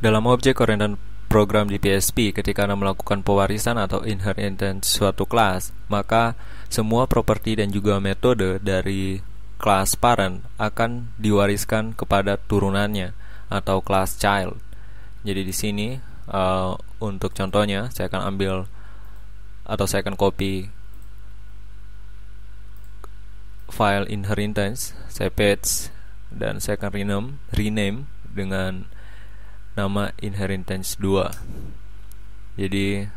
Dalam objek-oriented program di PHP, ketika Anda melakukan pewarisan atau inheritance suatu kelas, maka semua properti dan juga metode dari kelas parent akan diwariskan kepada turunannya atau kelas child. Jadi di sini untuk contohnya saya akan ambil atau saya akan copy file inheritance, saya paste dan saya akan rename dengan nama inheritance 2. Jadi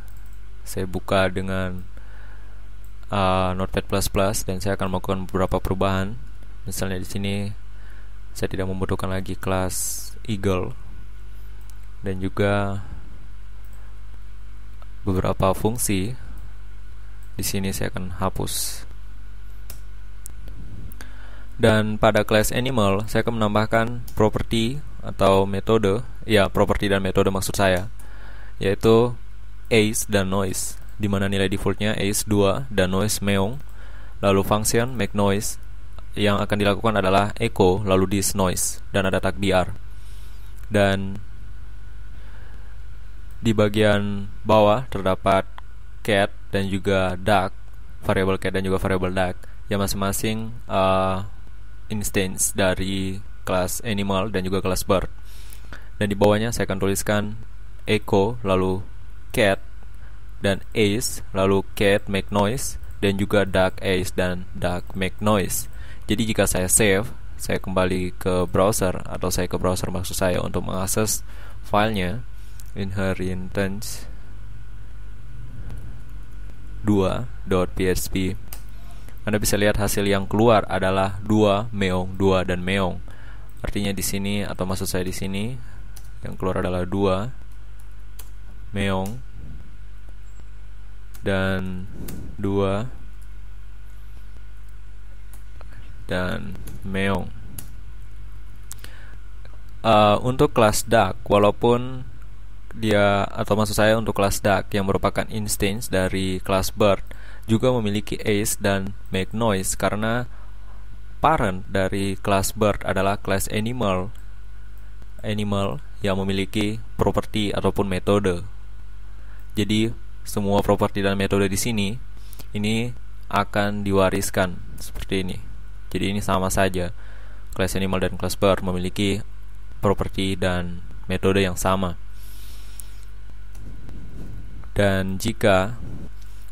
saya buka dengan Notepad++ dan saya akan melakukan beberapa perubahan. Misalnya di sini saya tidak membutuhkan lagi kelas eagle dan juga beberapa fungsi. Di sini saya akan hapus. Dan pada kelas animal saya akan menambahkan properti atau metode, properti dan metode maksud saya, yaitu ace dan noise, di mana nilai defaultnya ace 2 dan noise meong. Lalu function make noise yang akan dilakukan adalah echo lalu this noise dan ada tag br. Dan di bagian bawah terdapat cat dan juga duck, variable cat dan juga variable duck yang masing-masing instance dari kelas animal dan juga kelas bird. Dan di bawahnya saya akan tuliskan echo lalu cat dan ace lalu cat make noise dan juga duck ace dan duck make noise. Jadi jika saya save, saya kembali ke browser atau saya ke browser maksud saya untuk mengakses filenya inheritance 2.php, Anda bisa lihat hasil yang keluar adalah 2 meong, 2 dan meong. Artinya di sini atau maksud saya di sini yang keluar adalah 2 meong dan 2 dan meong. Untuk kelas duck, walaupun dia atau maksud saya untuk kelas duck yang merupakan instance dari kelas bird juga memiliki ace dan make noise karena parent dari kelas bird adalah kelas animal yang memiliki properti ataupun metode. Jadi semua properti dan metode di sini ini akan diwariskan seperti ini. Jadi ini sama saja, kelas animal dan kelas bird memiliki properti dan metode yang sama. Dan jika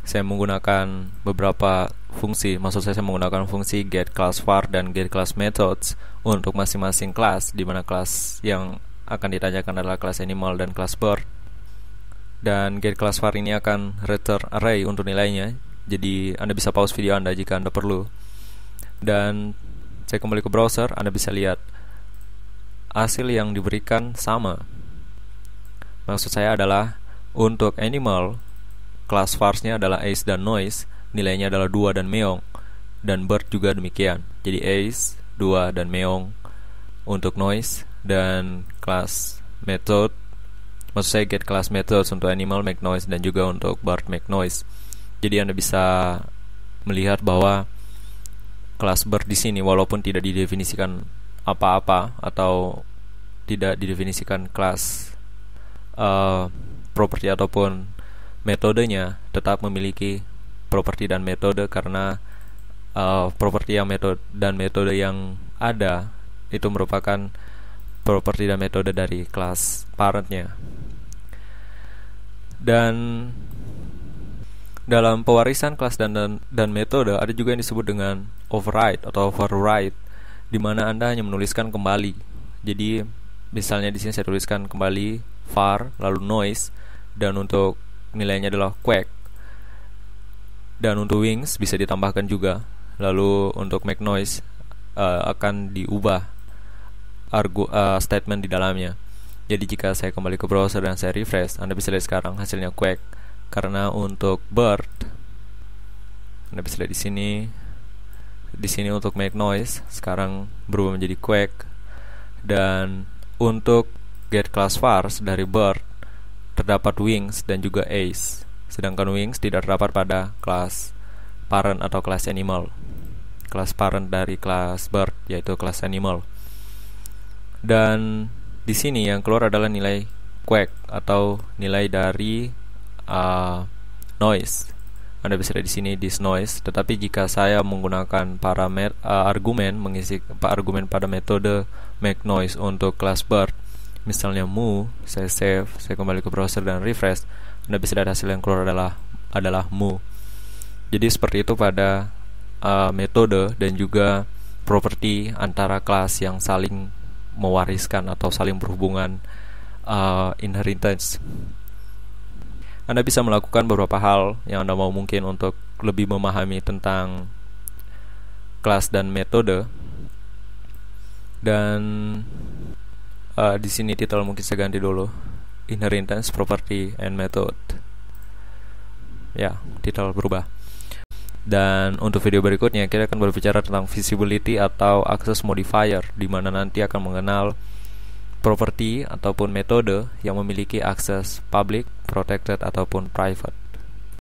saya menggunakan beberapa fungsi, maksud saya menggunakan fungsi get class var dan get class methods untuk masing-masing kelas, di mana kelas yang akan ditanyakan adalah kelas animal dan kelas bird. Dan get class var ini akan return array untuk nilainya. Jadi Anda bisa pause video Anda jika Anda perlu. Dan saya kembali ke browser, Anda bisa lihat hasil yang diberikan sama. Maksud saya adalah untuk animal, kelas vars-nya adalah ace dan noise, nilainya adalah 2 dan meong. Dan bird juga demikian. Jadi ace, 2 dan meong untuk noise. Dan kelas method, maksud saya get class methods untuk animal make noise dan juga untuk bird make noise. Jadi Anda bisa melihat bahwa kelas bird di sini walaupun tidak didefinisikan apa-apa atau tidak didefinisikan kelas properti ataupun metodenya, tetap memiliki properti dan metode karena properti yang metode yang ada itu merupakan properti dan metode dari kelas parentnya. Dan dalam pewarisan kelas dan metode ada juga yang disebut dengan override atau override, di mana Anda hanya menuliskan kembali. Jadi misalnya di sini saya tuliskan kembali var lalu noise dan untuk nilainya adalah quack. Dan untuk wings bisa ditambahkan juga. Lalu untuk make noise akan diubah statement di dalamnya. Jadi jika saya kembali ke browser dan saya refresh, Anda bisa lihat sekarang hasilnya quack. Karena untuk bird, Anda bisa lihat di sini. Di sini untuk make noise sekarang berubah menjadi quack. Dan untuk get class vars dari bird terdapat wings dan juga ace. Sedangkan wings tidak terdapat pada kelas parent atau kelas animal. Kelas parent dari kelas bird yaitu kelas animal. Dan di sini yang keluar adalah nilai QUEC atau nilai dari noise. Anda bisa lihat di sini this noise. Tetapi jika saya menggunakan argumen, mengisi argumen pada metode make noise untuk kelas bird, misalnya mu, saya save, saya kembali ke browser dan refresh, Anda bisa lihat hasil yang keluar adalah mu. Jadi seperti itu pada metode dan juga properti antara kelas yang saling mewariskan atau saling berhubungan inheritance. Anda bisa melakukan beberapa hal yang Anda mau mungkin untuk lebih memahami tentang kelas dan metode. Dan di sini titel mungkin saya ganti dulu, inheritance, property, and method. Ya, titel berubah. Dan untuk video berikutnya kita akan berbicara tentang visibility atau access modifier, di mana nanti akan mengenal properti ataupun metode yang memiliki akses public, protected, ataupun private.